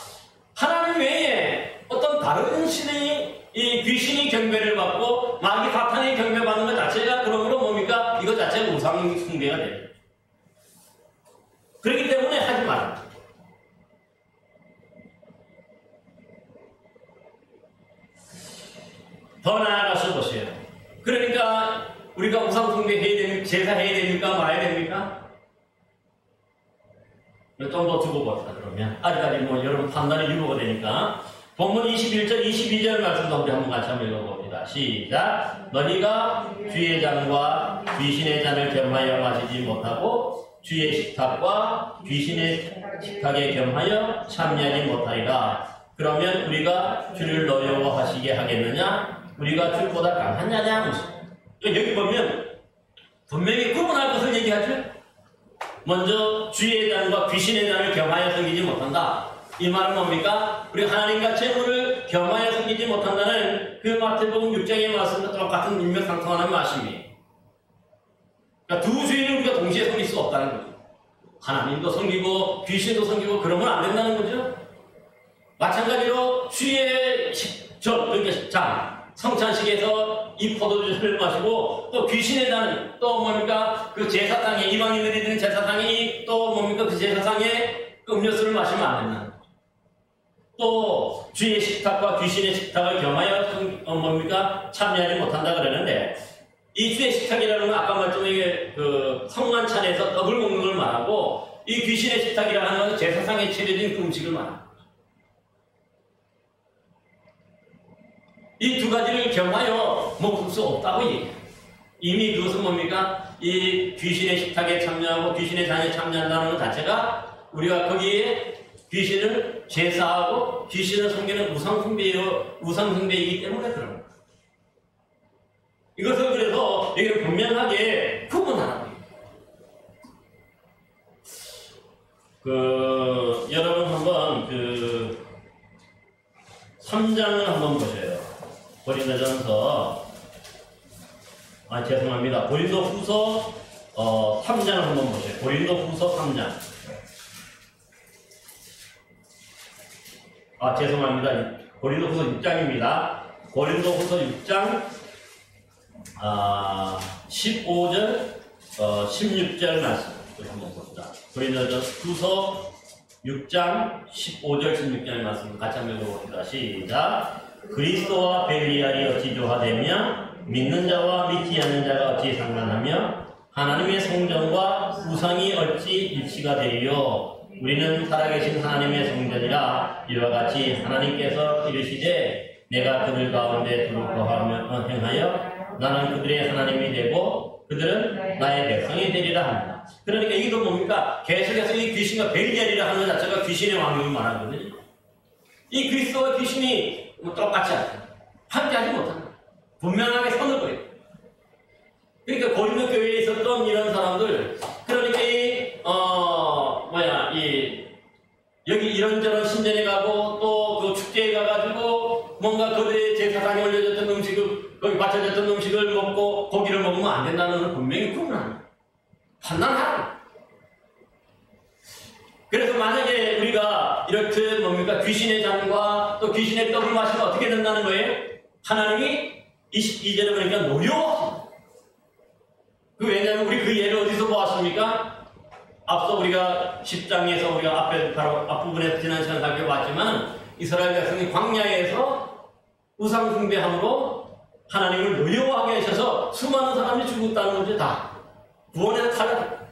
하나님 외에 어떤 다른 신의 이 귀신이 경배를 받고 마귀 사탄이 경배받는 것 자체가 그러므로 뭡니까? 이것 자체가 우상 숭배가 돼요. 그렇기 때문에 하지 말아요. 더 나아가서 보세요. 그러니까 우리가 우상 숭배 해야 됩니까? 제사 해야 됩니까? 말아야 됩니까? 좀 더 두고 봅시다. 그러면 아직까지 뭐 여러분 판단이 유보가 되니까 본문 21절, 22절 말씀도 우리 한번 같이 한번 읽어봅니다. 시작. 너희가 주의 잔과 귀신의 잔을 겸하여 마시지 못하고 주의 식탁과 귀신의 식탁에 겸하여 참여하지 못하리라. 그러면 우리가 주를 노여워하시게 하겠느냐? 우리가 주보다 강하냐냐? 여기 보면 분명히 구분할 것을 얘기하죠. 먼저 주의 잔과 귀신의 잔을 겸하여 섬기지 못한다. 이 말은 뭡니까? 우리 하나님과 재물을 겸하여 섬기지 못한다는 그 마태복음 6장의 말씀과 똑같은 인명상통하는 말씀이에요. 그러니까 두 주인을 우리가 동시에 섬길 수 없다는 거죠. 하나님도 섬기고 귀신도 섬기고 그러면 안 된다는 거죠. 마찬가지로 주의 그러니까 잔, 성찬식에서 이 포도주를 마시고 또 귀신의 잔은 또 뭡니까? 그 제사상에 이방인들이 드는 제사상에 또 뭡니까? 그 제사상에 음료수를 마시면 안 된다는 거죠. 또 주의 식탁과 귀신의 식탁을 겸하여 뭡니까? 참여하지 못한다 그러는데 이 주의 식탁이라는 건 아까 말씀드린 그 성만찬에서 떡을 먹는 걸 말하고 이 귀신의 식탁이라는 건 제사상에 차려진 그 음식을 말합니다. 이 두 가지를 겸하여 먹을 수 없다고 얘기해요. 이미 그것은 뭡니까? 이 귀신의 식탁에 참여하고 귀신의 잔에 참여한다는 것 자체가 우리가 거기에 귀신을 제사하고 귀신을 섬기는 우상숭배이기 때문에 그런 겁니다. 이것을 그래서 여기를 분명하게 구분하라고 해요. 여러분 한번 3장을 한번 보세요. 고린도전서 죄송합니다. 고린도후서 3장을 한번 보세요. 고린도후서 3장. 죄송합니다. 고린도후서 6장입니다. 고린도후서 6장 15절 16절 말씀 한번 봅시다. 고린도후서 6장 15절 16절 말씀 같이 한번 읽어봅시다. 시작. 그리스도와 벨리알이 어찌 조화되며 믿는 자와 믿지 않는 자가 어찌 상관하며 하나님의 성전과 우상이 어찌 일치가 되리요. 우리는 살아계신 하나님의 성전이라. 이와 같이 하나님께서 이르시되 내가 그들 가운데 거하며 행하여 나는 그들의 하나님이 되고 그들은 나의 백성이 되리라 합니다. 그러니까 이게 뭡니까? 계속해서 이 귀신과 벨리알이라 하는 것 자체가 귀신의 왕국을 말하거든요. 이 그리스도와 귀신이 똑같지 않다. 함께하지 못한다. 분명하게 선을 그어요. 그러니까 고린도 교회에 있었던 이런 사람들, 그러니까 여기 이런저런 신전에 가고 또 그 축제에 가가지고 뭔가 그들의 제사상에 올려졌던 음식을, 거기 바쳐졌던 음식을 먹고 고기를 먹으면 안 된다는 건 분명히 구분합니다. 판단하라. 그래서 만약에 우리가 이렇게 뭡니까? 귀신의 잔과 또 귀신의 떡을 마시면 어떻게 된다는 거예요? 하나님이 22절에 보니까 노여워합니다. 왜냐하면 우리 그 예를 어디서 보았습니까? 앞서 우리가 10장에서 우리가 앞에 바로 앞부분에 지난 시간 살펴봤지만 이스라엘 백성이 광야에서 우상 숭배함으로 하나님을 노여워하게 하셔서 수많은 사람이 죽었다는 거죠. 다 구원에서 탈락.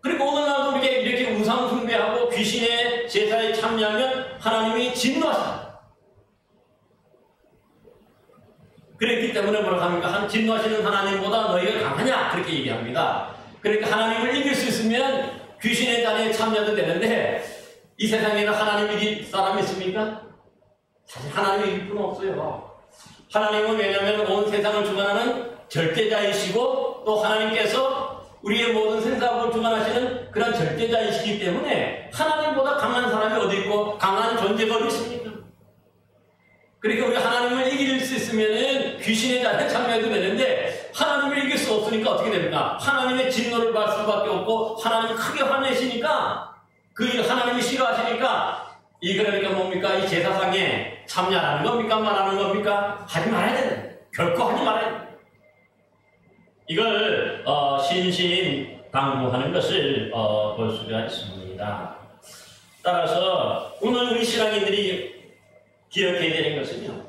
그리고 오늘날도 우리가 이렇게 우상 숭배하고 귀신의 제사에 참여하면 하나님이 진노하십니다. 그랬기 때문에 뭐라고 합니까? 진노하시는 하나님보다 너희가 강하냐? 그렇게 얘기합니다. 그러니까 하나님을 이길 수 있으면 귀신의 잔에 참여도 되는데 이 세상에는 하나님 이길 사람이 있습니까? 사실 하나님이 이길 분은 없어요. 하나님은 왜냐하면 온 세상을 주관하는 절대자이시고 또 하나님께서 우리의 모든 생사국을 주관하시는 그런 절대자이시기 때문에 하나님보다 강한 사람이 어디 있고 강한 존재가 어디 있습니까? 그러니까 우리 하나님을 이길 수 있으면 귀신의 잔에 참여해도 되는데 하나님을 이길 수 없으면 없으니까 어떻게 됩니까? 하나님의 진노를 받을 수밖에 없고 하나님이 크게 화내시니까 그 하나님이 싫어하시니까 이 그러니까 뭡니까? 이 제사상에 참여하는 겁니까? 말하는 겁니까? 하지 말아야 되는 결코 하지 말아야 돼. 이걸 신신당부하는 것을 볼 수가 있습니다. 따라서 오늘 우리 신앙인들이 기억해야 되는 것은요.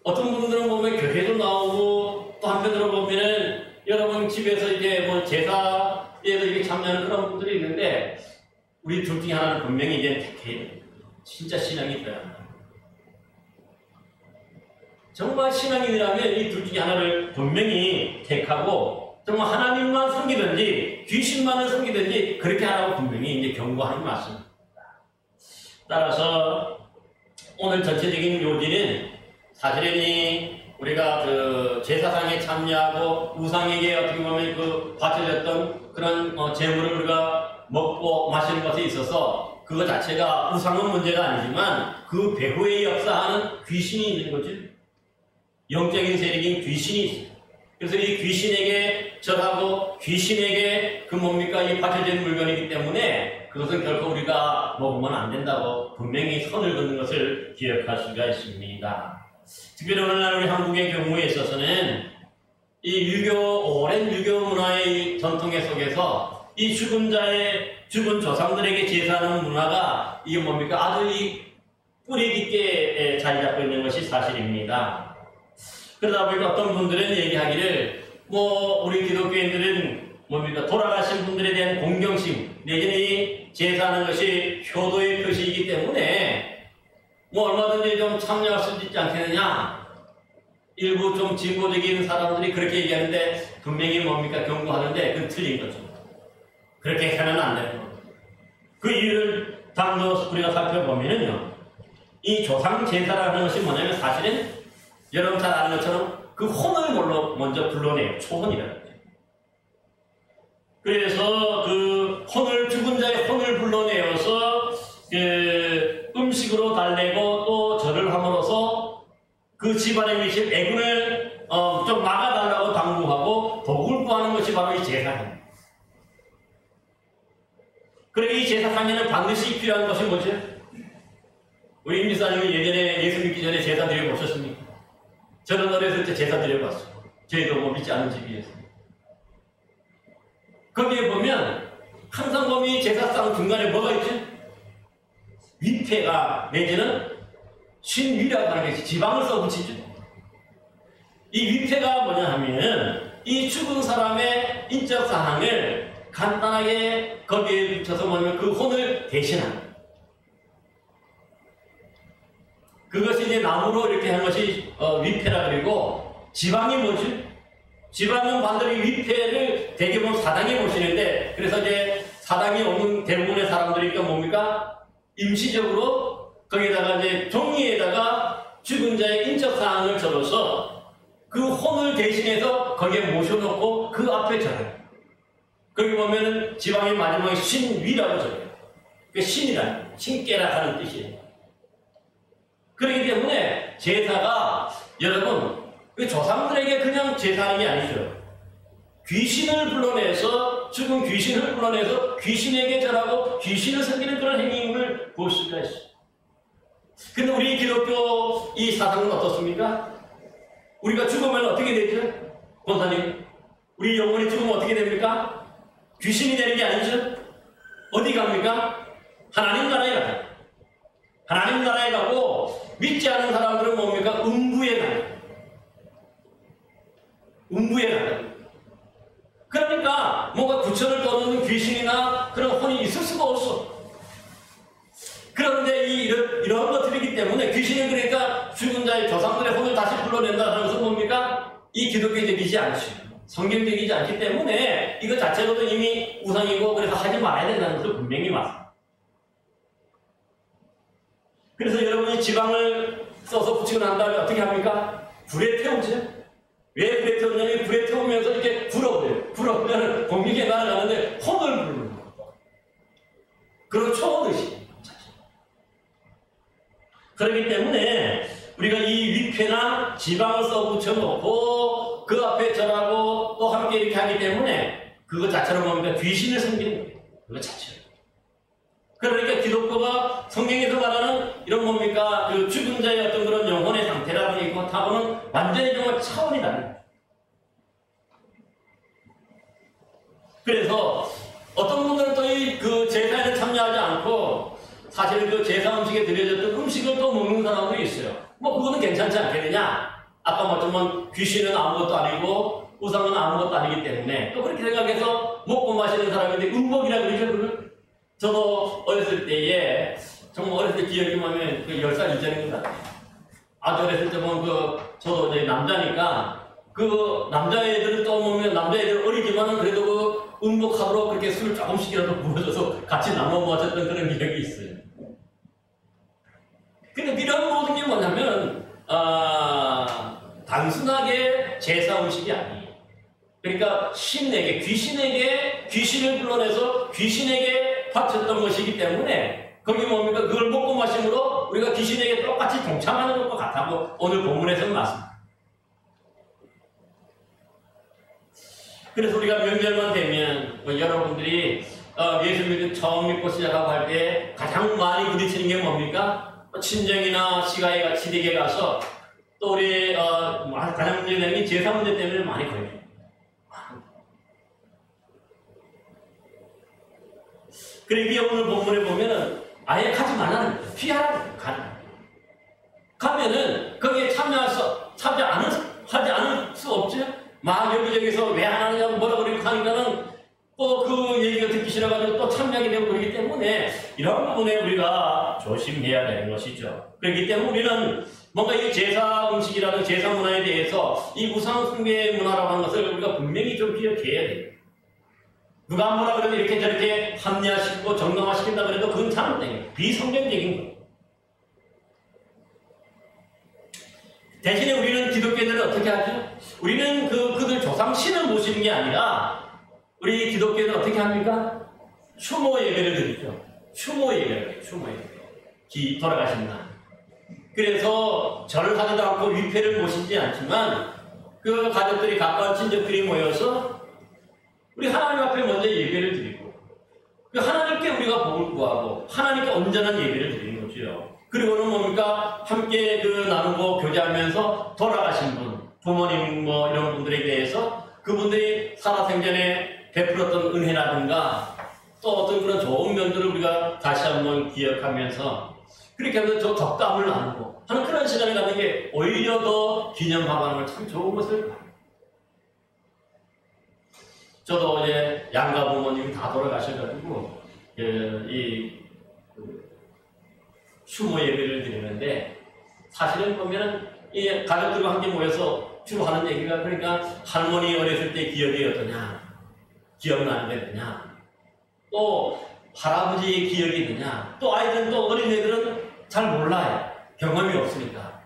어떤 분들은 보면 교회도 나오고 또 한편으로 보면은 여러분 집에서 이제 뭐 제사에도 이렇게 참여하는 그런 분들이 있는데 우리 둘 중에 하나는 분명히 이제 택해야 돼요. 진짜 신앙이 있어야 합니다. 정말 신앙인이라면 이 둘 중에 하나를 분명히 택하고 정말 하나님만 섬기든지 귀신만을 섬기든지 그렇게 하라고 분명히 이제 경고하는 말씀입니다. 따라서 오늘 전체적인 요지는 사실은 우리가 그 제사상에 참여하고 우상에게 어떻게 보면 그 바쳐졌던 그런 재물을 우리가 먹고 마시는 것에 있어서 그것 자체가 우상은 문제가 아니지만 그 배후에 역사하는 귀신이 있는 거죠. 영적인 세력인 귀신이 있어요. 그래서 이 귀신에게 절하고 귀신에게 그 뭡니까 이 바쳐진 물건이기 때문에 그것은 결코 우리가 먹으면 안 된다고 분명히 선을 긋는 것을 기억할 수가 있습니다. 특별히 오늘날 우리 한국의 경우에 있어서는 이 오랜 유교 문화의 전통의 속에서 이 죽은 조상들에게 제사하는 문화가 이게 뭡니까 아주 이 뿌리 깊게 자리 잡고 있는 것이 사실입니다. 그러다 보니까 어떤 분들은 얘기하기를 우리 기독교인들은 뭡니까 돌아가신 분들에 대한 공경심 내지는 제사하는 것이 효도의 표시이기 때문에 얼마든지 좀 참여할 수 있지 않겠느냐. 일부 좀 진보적인 사람들이 그렇게 얘기하는데 분명히 뭡니까 경고하는데 그건 틀린 거죠. 그렇게 해서는 안 되는 겁니다. 그 이유를 당도 우리가 살펴보면은요. 이 조상 제사라는 것이 뭐냐면 사실은 여러분 잘 아는 것처럼 그 혼을 먼저 불러내요. 초혼이라는 거죠. 그래서 그 죽은 자의 혼을 불러내어서 그 음식으로 달래고 또 절을 함으로써 그 집안에 미칠 애군을 좀 막아달라고 당부하고 복을 구하는 것이 바로 이 제사입니다. 그리고 이 제사상에는 반드시 필요한 것이 뭐죠? 우리 임지사님은 예전에 예수 믿기 전에 제사 드려보셨습니까? 저는 어렸을 때 제사 드려봤어요. 저희도 믿지 않는 집이었어요. 거기에 보면 항상 이 제사상 중간에 뭐가 있죠? 위패가 내지는 신위라고 하는 것이 지방을 써붙이죠. 이 위패가 뭐냐 하면 이 죽은 사람의 인적 사항을 간단하게 거기에 붙여서 뭐냐면 그 혼을 대신하는 그것이 이제 나무로 이렇게 한 것이 위패라 그리고 지방이 뭐지? 지방은 반드시 위패를 대개는 사당에 모시는데 그래서 이제 사당에 오는 대부분의 사람들이 뭡니까? 임시적으로 거기다가 이제 종이에다가 죽은 자의 인적 사항을 적어서 그 혼을 대신해서 거기에 모셔놓고 그 앞에 절해요. 거기 보면은 지방의 마지막에 신위라고 적어요. 그 신이란 신께라 하는 뜻이에요. 그렇기 때문에 제사가 여러분 그 조상들에게 그냥 제사하는 게 아니죠. 귀신을 불러내서 죽은 귀신을 불러내서 귀신에게 절하고 귀신을 섬기는 그런 행위를 볼 수가 있어요. 근데 우리 기독교 이 사상은 어떻습니까? 우리가 죽으면 어떻게 되죠? 권사님, 우리 영혼이 죽으면 어떻게 됩니까? 귀신이 되는 게 아니죠? 어디 갑니까? 하나님 나라에 가요. 하나님 나라에 가고 믿지 않은 사람들은 뭡니까? 음부에 가요. 음부에 가요. 그러니까 뭔가 구천을 떠도는 귀신이나 그런 혼이 있을 수가 없어. 그런데 이런 것들이기 때문에 귀신은 그러니까 죽은 자의 조상들의 혼을 다시 불러낸다는 것은 뭡니까? 이 기독교적이지 않죠. 성경적이지 않기 때문에 이거 자체로도 이미 우상이고 그래서 하지 말아야 된다는 것을 분명히 맞습니다. 그래서 여러분이 지방을 써서 붙이고 난 다음에 어떻게 합니까? 불에 태우죠. 왜 불에 태우냐면 불에 태우면서 이렇게 불어오래요. 불어오면 공기가 날아가는데 혼을 부르는 거예요. 그런 초원의식. 그렇기 때문에 우리가 이 위패나 지방을 써 붙여놓고 그 앞에 절하고 또 함께 이렇게 하기 때문에 그것 자체로 뭡니까? 귀신을 섬기는 거예요. 그것 자체로. 그러니까 기독교가 성경에서 말하는 이런 뭡니까? 그 죽은 자의 어떤 그런 영혼의 상태라든지 그것하고는 완전히 정말 차원이 다른 거예요. 그래서 어떤 분들은 또 이 그 제사에는 참여하지 않고 사실 그 제사 음식에 드려졌던 음식을 또 먹는 사람도 있어요. 뭐 그거는 괜찮지 않겠느냐? 아까 말했지만 귀신은 아무것도 아니고 우상은 아무것도 아니기 때문에 또 그렇게 생각해서 먹고 마시는 사람인데 음복이라 그러죠, 그걸? 저도 어렸을 때에 정말 어렸을 때 기억이 나면 그 10살 이전인 것 같아요. 아주 어렸을 때 보면 저도 이제 남자니까 그 남자애들을 또 보면 남자애들 어리지만은 그래도 그 음복하도록 그렇게 술 조금씩이라도 부어줘서 같이 나눠 마셨던 그런 기억이 있어요. 근데 이런 모든 게 뭐냐면 단순하게 제사 음식이 아니에요. 그러니까 신에게 귀신을 불러내서 귀신에게 바쳤던 것이기 때문에 거기 뭡니까? 그걸 먹고 마심으로 우리가 귀신에게 똑같이 동참하는 것과 같다고 오늘 본문에서는 말씀합니다. 그래서 우리가 명절만 되면 여러분들이 예수 믿고 처음 믿고 시작하고 할 때 가장 많이 부딪히는 게 뭡니까? 친정이나 시댁에 가서 또 우리 가장 문제되는 게 제사 문제 때문에 많이 걸려요. 그러니까 오늘 본문에 보면은 아예 가지 말라는 거예요. 피하라는 거예요. 가면은 거기에 하지 않을 수 없죠. 막 여기저기서 왜 안 하느냐고 뭐라 그러고 하니까는 또 그 얘기가 듣기 싫어가지고 또 참여하게 되고 그러기 때문에 이런 부분에 우리가 조심해야 되는 것이죠. 그렇기 때문에 우리는 뭔가 이 제사 음식이라는 제사 문화에 대해서 이 우상 숭배 문화라고 하는 것을 우리가 분명히 좀 기억해야 돼요. 누가 뭐라 그러면 이렇게 저렇게 합리화시키고 정당화시킨다 그래도 그건 잘못된 비성경적인 거예요. 대신에 우리는 기독교인들은 어떻게 하죠? 우리는 그들 조상신을 모시는 게 아니라 우리 기독교인은 어떻게 합니까? 추모 예배를 드리죠. 추모 예배. 돌아가신 날. 그래서 절을 하지도 않고 위패를 모시지 않지만 그 가족들이 가까운 친척들이 모여서 우리 하나님 앞에 먼저 예배를 드리고 그 하나님께 우리가 복을 구하고 하나님께 온전한 예배를 드리는 거죠. 그리고는 뭡니까? 함께 나누고 교제하면서 돌아가신 분, 부모님 뭐 이런 분들에 대해서 그분들이 살아생전에 베풀었던 은혜라든가 또 어떤 그런 좋은 면들을 우리가 다시 한번 기억하면서 그렇게 하면서 저 덕담을 나누고 하는 그런 시간을 갖는 게 오히려 더 기념하고 하는 걸 참 좋은 것을 봐요. 저도 이제 양가 부모님이 다 돌아가셔가지고 추모 예배를 드리는데 사실은 보면은 이 가족들과 함께 모여서 주로 하는 얘기가 그러니까 할머니 어렸을 때 기억이 어떠냐, 기억나는 게 있느냐, 또 할아버지의 기억이 있느냐, 또 아이들은 또 어린애들은 잘 몰라요. 경험이 없으니까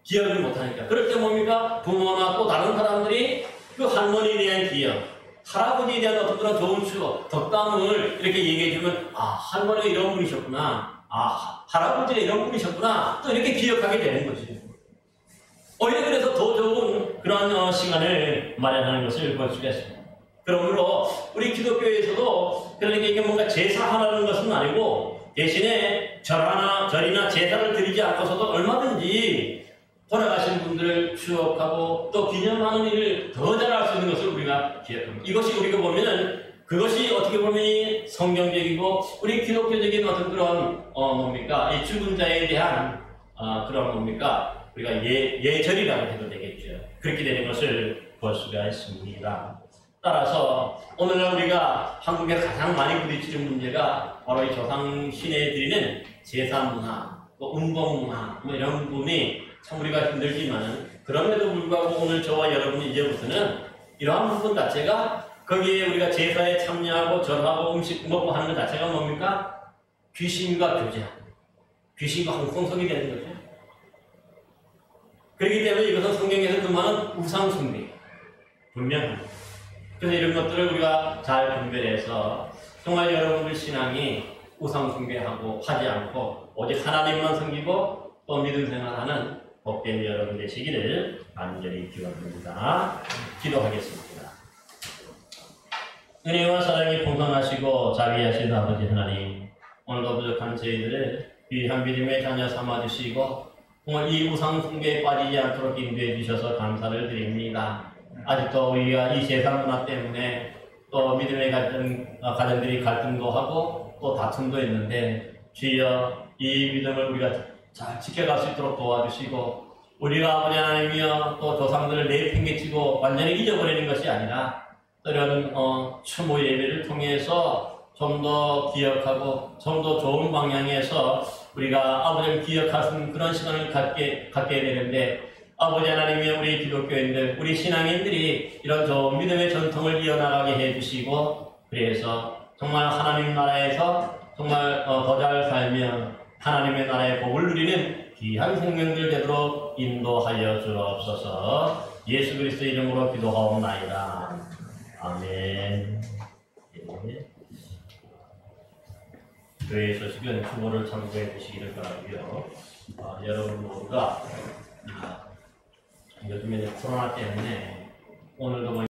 기억을 못하니까 그럴 때 뭡니까? 부모나 또 다른 사람들이 그 할머니에 대한 기억, 할아버지에 대한 어떤 그런 좋은 추억, 덕담을 이렇게 얘기해주면 할머니가 이런 분이셨구나, 할아버지가 이런 분이셨구나, 또 이렇게 기억하게 되는 거지. 오히려 그래서 더 좋은 그런 시간을 마련하는 것을 볼 수가 있습니다. 그러므로 우리 기독교에서도 그러니까 이게 뭔가 제사하라는 것은 아니고 대신에 절이나 제사를 드리지 않고서도 얼마든지 돌아가신 분들을 추억하고 또 기념하는 일을 더 잘할 수 있는 것을 우리가 기억합니다. 이것이 우리가 보면은 그것이 어떻게 보면 성경적이고 우리 기독교적인 어떤 그런 뭡니까 이 죽은 자에 대한 그런 뭡니까 우리가 예절이라고 해도 되겠죠. 그렇게 되는 것을 볼 수가 있습니다. 따라서 오늘날 우리가 한국에 가장 많이 부딪히는 문제가 바로 이 조상신에 드리는 제사 문화, 또 음복 문화 뭐 이런 부분이 참 우리가 힘들지만은 그럼에도 불구하고 오늘 저와 여러분이 이제부터는 이러한 부분 자체가 거기에 우리가 제사에 참여하고 절하고 음식 먹고 하는 것 자체가 뭡니까? 귀신과 교제하고 귀신과 홍성석이 되는 거죠. 그렇기 때문에 이것은 성경에서 그 말은 우상숭배 분명합니다. 그래서 이런 것들을 우리가 잘 분별해서 정말 여러분들 신앙이 우상숭배하고 하지 않고 오직 하나님만 섬기고 또 믿음 생활하는 복된 여러분 되시기를 간절히 기원합니다. 기도하겠습니다. 은혜와 사랑이 풍성하시고 자비하신 아버지 하나님, 오늘도 부족한 저희들을 귀한 믿음의 자녀 삼아주시고 오늘 이 우상 숭배에 빠지지 않도록 인도해 주셔서 감사를 드립니다. 아직도 우리가 이 세상 문화 때문에 또 믿음의 가정들이 갈등도 하고 또 다툼도 있는데 주여 이 믿음을 우리가 잘 지켜갈 수 있도록 도와주시고 우리가 아버지 하나님이여 또 조상들을 내팽개치고 완전히 잊어버리는 것이 아니라 이런 추모 예배를 통해서 좀 더 기억하고 좀 더 좋은 방향에서 우리가 아버지를 기억하는 그런 시간을 갖게 되는데 아버지 하나님이 우리 기독교인들, 우리 신앙인들이 이런 좋은 믿음의 전통을 이어나가게 해주시고 그래서 정말 하나님 나라에서 정말 더 잘 살며 하나님의 나라의 복을 누리는 귀한 생명들 되도록 인도하여 주옵소서. 예수 그리스도 이름으로 기도하옵나이다. 아멘. 교회의 소식은 추모를 참고해 주시기를 바라고요. 여러분 모두가 요즘에 코로나 때문에 오늘도